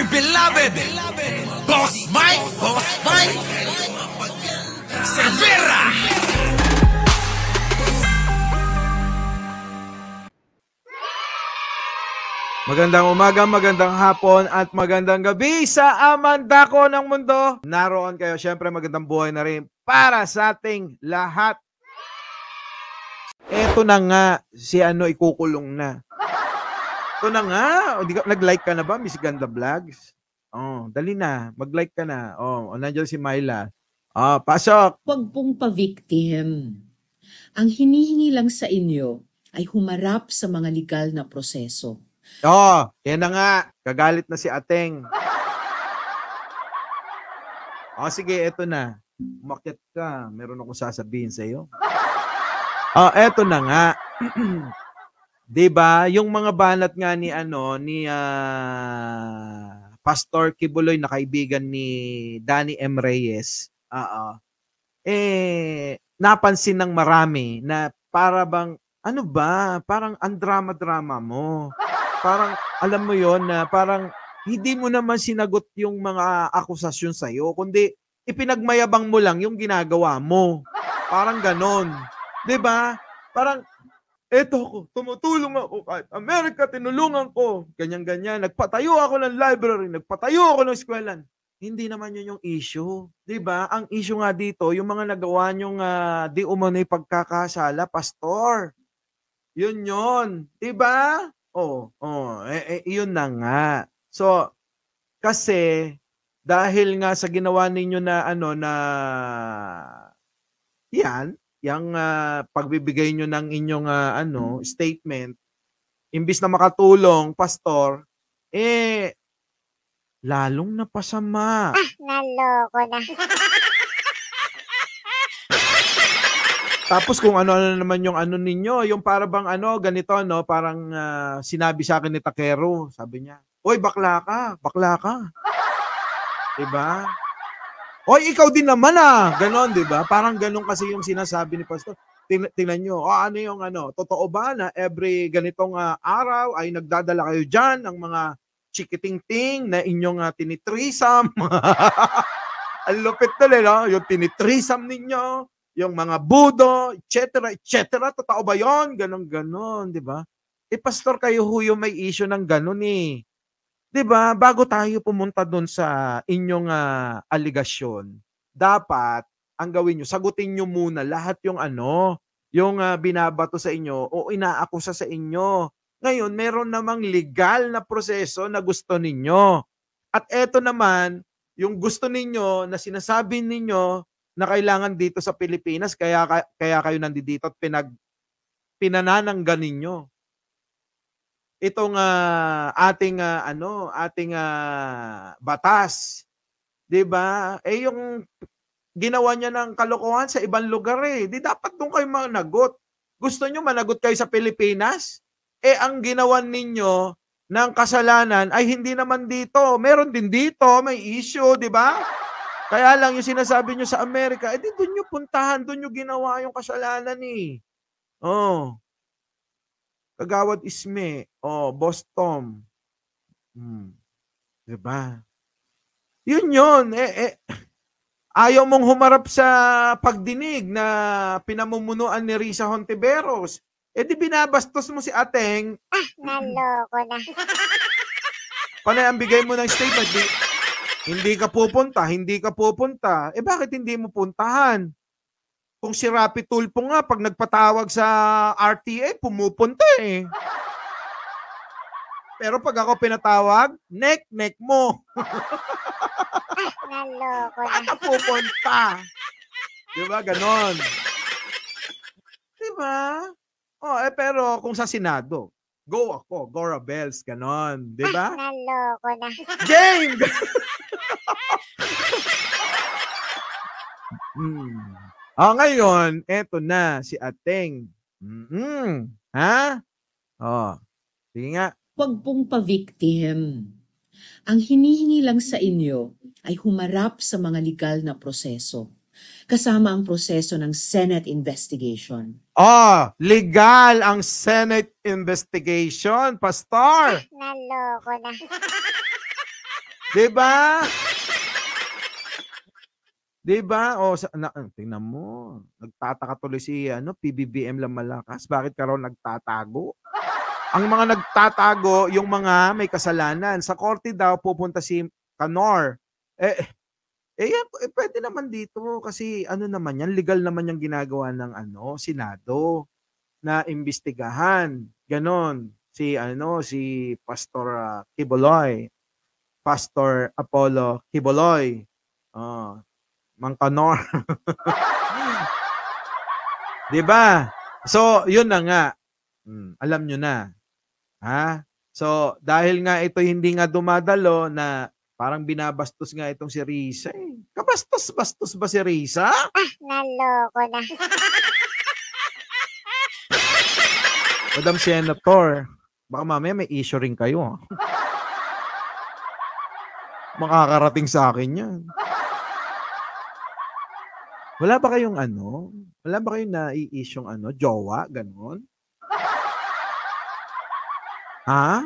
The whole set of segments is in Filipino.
beloved Boss Mike Cervera. Magandang umaga, magandang hapon at magandang gabi sa amandako ng mundo. Naroon kayo, syempre magandang buhay na rin para sa ating lahat. Eto na nga, si ikukulong na. Ito na nga, nag-like ka na ba, Miss Ganda Vlogs? Oh, dali na, mag-like ka na. Oh, nandiyan si Myla. Pasok. Huwag pong pa-victim. Ang hinihingi lang sa inyo ay humarap sa mga legal na proseso. Yan na nga. Kagalit na si Ateng. Sige, eto na. Umakyat ka. Meron akong sasabihin sa iyo. Eto na nga. 'Di ba? Yung mga banat nga ni Pastor Kibuloy na kaibigan ni Danny M. Reyes. Napansin ng marami na para bang parang ang drama-drama mo. Parang alam mo yon na parang hindi mo naman sinagot yung mga akusasyon sa iyo, kundi ipinagmayabang mo lang yung ginagawa mo. Parang ganon. 'Di ba? Parang eto ko, tumutulong ako kahit Amerika, tinulungan ko. Ganyan-ganyan. Nagpatayo ako ng library, nagpatayo ako ng eskwelahan. Hindi naman yun yung issue. 'Di ba? Ang issue nga dito, yung mga nagawa nyong di umano'y pagkakasala, pastor. Yun. 'Di ba? Yun na nga. So, kasi dahil nga sa ginawa ninyo na yung pagbibigay nyo ng inyong statement, imbis na makatulong, pastor, lalong napasama. Naloko na. Tapos kung ano naman yung ninyo, yung para bang ganito, parang sinabi sa akin ni Takero, sabi niya, "Oy, bakla ka. 'Di ba? Oy, ikaw din naman ganon, 'di ba? Parang ganon kasi yung sinasabi ni pastor. Tingnan niyo, totoo ba na every ganitong araw ay nagdadala kayo diyan ng mga chikiting-ting na inyong tinitrisam? Ang lupit tuloy, no? Yung tinitrisam ninyo, yung mga budo, etc., etc. Totoo ba yon? Ganon, di ba? Pastor, kayo yung may issue ng ganon eh. Di ba? Bago tayo pumunta doon sa inyong aligasyon, dapat, ang gawin nyo, sagutin nyo muna lahat yung yung binabato sa inyo o inaakusa sa inyo. Ngayon, meron namang legal na proseso na gusto ninyo. At eto naman, yung gusto ninyo na sinasabi ninyo na kailangan dito sa Pilipinas, kaya kayo nandito at pinanananggan ninyo itong ating batas. 'Di ba? Yung ginawa niya ng kalokohan sa ibang lugar di dapat doon kayo managot. Gusto niyo managot kayo sa Pilipinas? Ang ginawa ninyo ng kasalanan ay hindi naman dito. Meron din dito, may issue, 'di ba? Kaya lang yung sinasabi nyo sa Amerika, di doon nyo puntahan, doon nyo ginawa yung kasalanan Kagawad Isme, Boss Tom. Diba? Yun. Ayaw mong humarap sa pagdinig na pinamumunuan ni Risa Hontiveros. Di binabastos mo si Ateng. Naloko na. Panay ang bigay mo ng statement, hindi ka pupunta. Bakit hindi mo puntahan? Kung si Rapi Tulfo nga, pag nagpatawag sa RTA, pumupunta Pero pag ako pinatawag, neck mo. Naloko na. Baka pupunta. Diba? Ganon. Diba? Pero kung sa Senado, go ako, Gora Bells, ganon. Diba? Naloko na. Game! Ngayon, eto na si Ateng. Ha? Sige nga. Huwag pong pa-victim. Ang hinihingi lang sa inyo ay humarap sa mga legal na proseso. Kasama ang proseso ng Senate investigation. Legal ang Senate investigation, Pastor. Naloko na. 'Di ba? 'Di ba? Tingnan mo, nagtataka tuloy si PBBM lang malakas, bakit ka raw nagtatago? Ang mga nagtatago, yung mga may kasalanan. Sa korte daw pupunta si Canor. Pwede naman dito kasi naman yan, legal naman yung ginagawa ng Senado na imbestigahan. Ganon. Si Pastor Quiboloy. Pastor Apollo Quiboloy. Mang Canor. 'Di ba? So, yun na nga. Alam nyo na. Ha? So, dahil nga ito hindi nga dumadalo na parang binabastos nga itong si Risa eh. Kabastos-bastos ba si Risa? Naloko na. Madam Senator, baka mamaya may issue rin kayo. Makakarating sa akin yan. Wala ba kayong nai-issue jowa, ganon? Ha?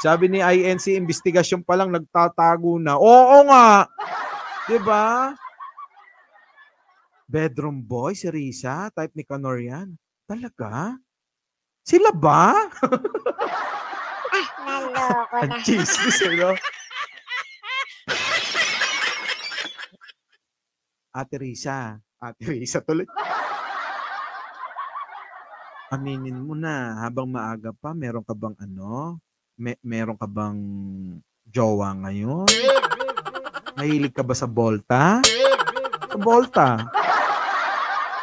Sabi ni INC, investigasyon pa lang nagtatago na. Oo nga. 'Di ba? Bedroom boy si Risa, type ni Canor yan. Talaga? Sila ba? Naloko Ang na. chismis no? Ate Risa tuloy. Aminin mo na, habang maaga pa, meron ka bang meron ka bang jowa ngayon? Mahilig ka ba sa bolta? Sa bolta.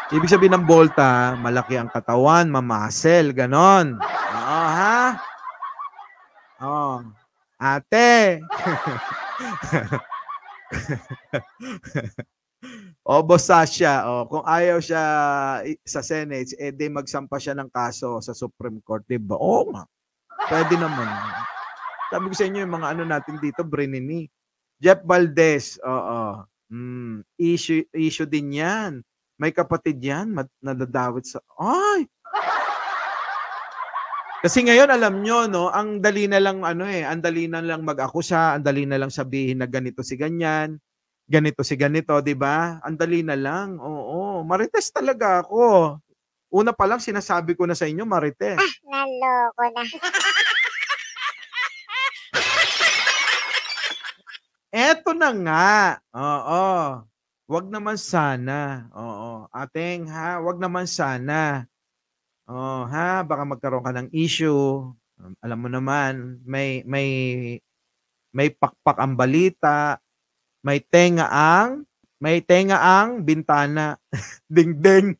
Ibig sabihin ng bolta, malaki ang katawan, mamasel, ganon. Oo, ha? Oo. Ate! Boss Sasha, kung ayaw siya sa Senate, di magsampa siya ng kaso sa Supreme Court, diba? Oo nga. Pwede naman. Sabi ko sa inyo, yung mga natin dito, Brenini. Jeff Valdez, issue din yan. May kapatid yan, nadadawit sa... Ay! Kasi ngayon, alam nyo, no, ang dali na lang, ang dali na lang mag-akusa, ang dali na lang sabihin na ganito si ganyan, ganito si ganito, di ba? Ang dali na lang. Oo. Marites talaga ako. Una pa lang, sinasabi ko na sa inyo, Marites. Naloko na. Eto na nga. Oo. Wag naman sana. Oo. Ating wag naman sana. Baka magkaroon ka ng issue. Alam mo naman, may pakpak ang balita. May tenga ang bintana. Ding-ding.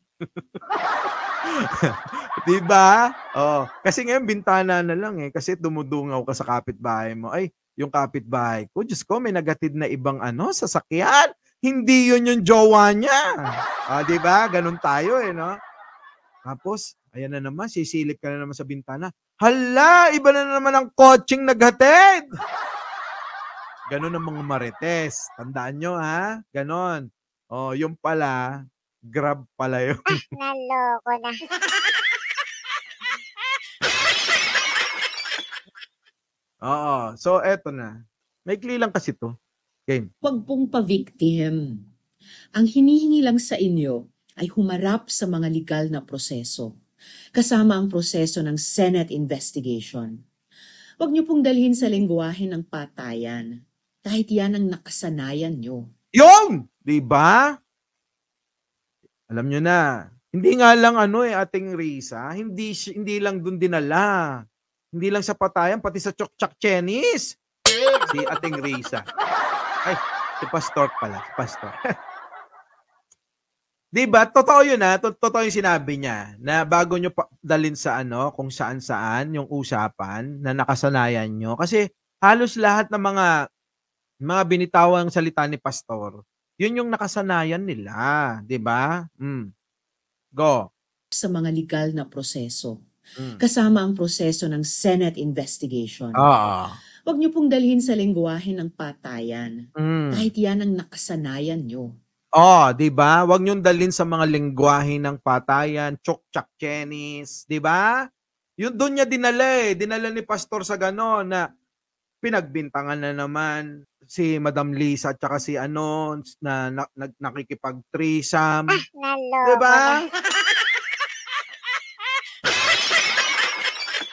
Diba? Kasi ngayon bintana na lang kasi dumudungaw ka sa kapitbahay mo. Ay, yung kapitbahay ko, Diyos ko, may nagatid na ibang sasakyan. Hindi yun yung jowa niya. Diba? Ganun tayo no? Tapos, ayan na naman, sisilip ka na naman sa bintana. Hala, iba na naman ang coaching naghatid. Ganon ang mga Marites. Tandaan nyo, ha? Ganon. Yung pala, Grab pala yun. Naloko na. Oo. So, eto na. Maikli lang kasi to. Game. Huwag pong pa-victim. Ang hinihingi lang sa inyo ay humarap sa mga legal na proseso, kasama ang proseso ng Senate investigation. Huwag niyo pong dalhin sa lengguwahe ng patayan, kahit yan ang nakasanayan nyo. Yung! Diba? Alam nyo na. Hindi nga lang ating Risa, hindi lang dun dinala. Hindi lang sa patayan, pati sa Chokchak Chenis. Si ating Risa. Ay, si Pastor pala. Si Pastor. Diba? Totoo yun Totoo yung sinabi niya na bago nyo dalhin sa kung saan-saan yung usapan na nakasanayan nyo. Kasi halos lahat ng mga binitawang salita ni Pastor, yun yung nakasanayan nila. Diba? Go. Sa mga legal na proseso, kasama ang proseso ng Senate investigation. Huwag niyo pong dalhin sa lengguwahe ng patayan, kahit yan ang nakasanayan nyo. Diba? Huwag niyong dalhin sa mga lengguwahe ng patayan, Chokchak Chenis, diba? Yun doon niya dinala Dinala ni Pastor sa gano'n na pinagbintangan na naman si Madam Lisa at saka si ano na nakikipag-threesome. Naloko Diba? na.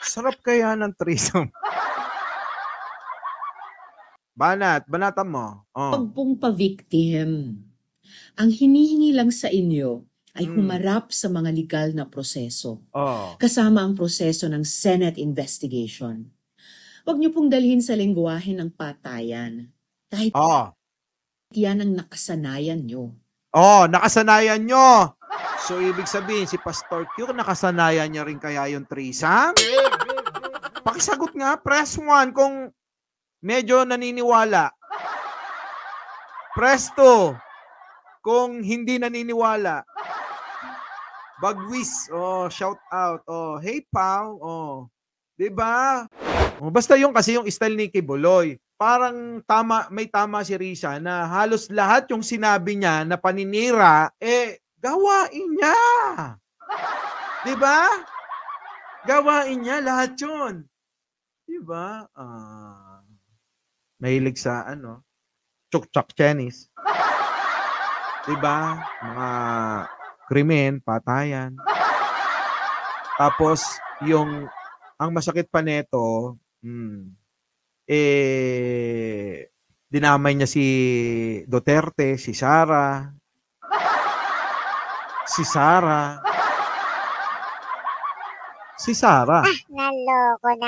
Sarap kaya ng threesome. Banatan mo. Oh. Huwag pong pa-victim. Ang hinihingi lang sa inyo ay humarap sa mga legal na proseso, Oh. kasama ang proseso ng Senate investigation. Huwag niyo pong dalhin sa lengguwahe ng patayan. Kahit Oh. yan ang nakasanayan niyo. Oh, nakasanayan nyo. So, ibig sabihin, si Pastor Q, nakasanayan niya rin kaya yung threesome? Pakisagot nga, press 1 kung medyo naniniwala. Press 2 kung hindi naniniwala. Bagwis, oh, shout out. Oh, hey pal, oh. 'Di ba? Oh, basta yung kasi yung style ni Kibuloy. Parang may tama si Risa na halos lahat yung sinabi niya na paninira, gawain niya. 'Di ba? Gawain niya lahat 'yun. 'Di ba? Mahilig sa chuk-chak Chinese. 'Di ba? Mga krimen, patayan. Tapos ang masakit pa nito, dinamay niya si Duterte, si Sara. Naloko na.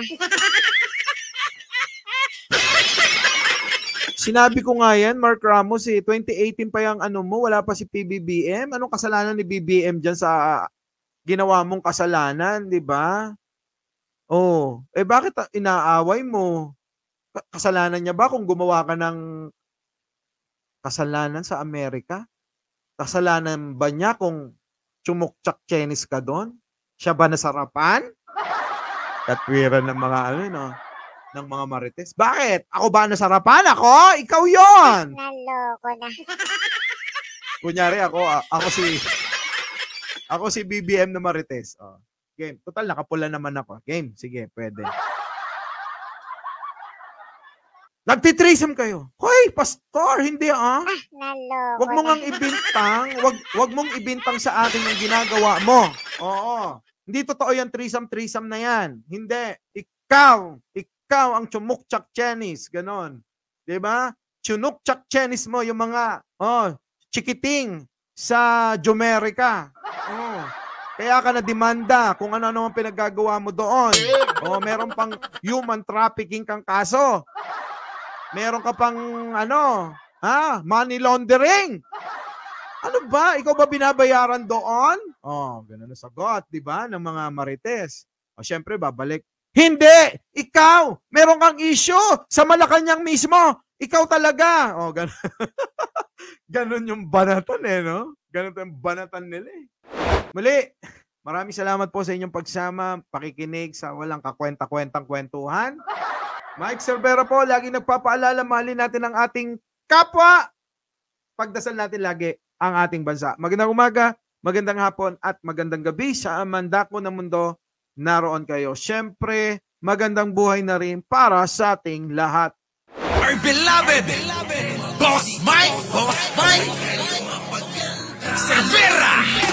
Sinabi ko nga yan, Mark Ramos, 2018 pa yung mo, wala pa si PBBM. Anong kasalanan ni BBM dyan sa ginawa mong kasalanan, di ba? Oh, bakit inaaway mo? Kasalanan niya ba kung gumawa ka ng kasalanan sa Amerika? Kasalanan ba niya kung chumukchak Chinese ka doon? Siya ba nasarapan? Katwiran ng mga ng mga marites. Bakit? Ako ba nasarapan? Ako? Ikaw yon. Naloko na. Kunyari ako si BBM na marites. Oh. Game. Total, nakapula naman ako. Game. Sige, pwede. Nagtitreesome kayo. Hoy, pastor, hindi Naloko Wag mo na. ngang ibintang, wag mong ibintang sa akin yung ginagawa mo. Oo. Hindi totoo yung threesome na yan. Hindi. Ikaw ang chumukchak Chinese, ganon. 'Di ba? Chunukchak Chinese mo yung mga chikiting sa Jumerica. Kaya ka na demanda kung ano-ano ang pinaggagawa mo doon. Meron pang human trafficking kang kaso. Meron ka pang money laundering. Ano ba? Ikaw ba binabayaran doon? Ganun na sagot, 'di ba, ng mga marites. Syempre babalik. Hindi! Ikaw! Meron kang issue sa Malacanang mismo! Ikaw talaga! Ganun. Ganun yung banatan no? Ganun yung banatan nila Muli, maraming salamat po sa inyong pagsama, pakikinig sa walang kakwenta-kwentang kwentuhan. Mike Cervera po, lagi nagpapaalala, mahalin natin ang ating kapwa. Pagdasal natin lagi ang ating bansa. Magandang umaga, magandang hapon, at magandang gabi sa mandako ng mundo. Naroon kayo. Siyempre, magandang buhay na rin para sa ating lahat. Our beloved Boss Mike Cervera.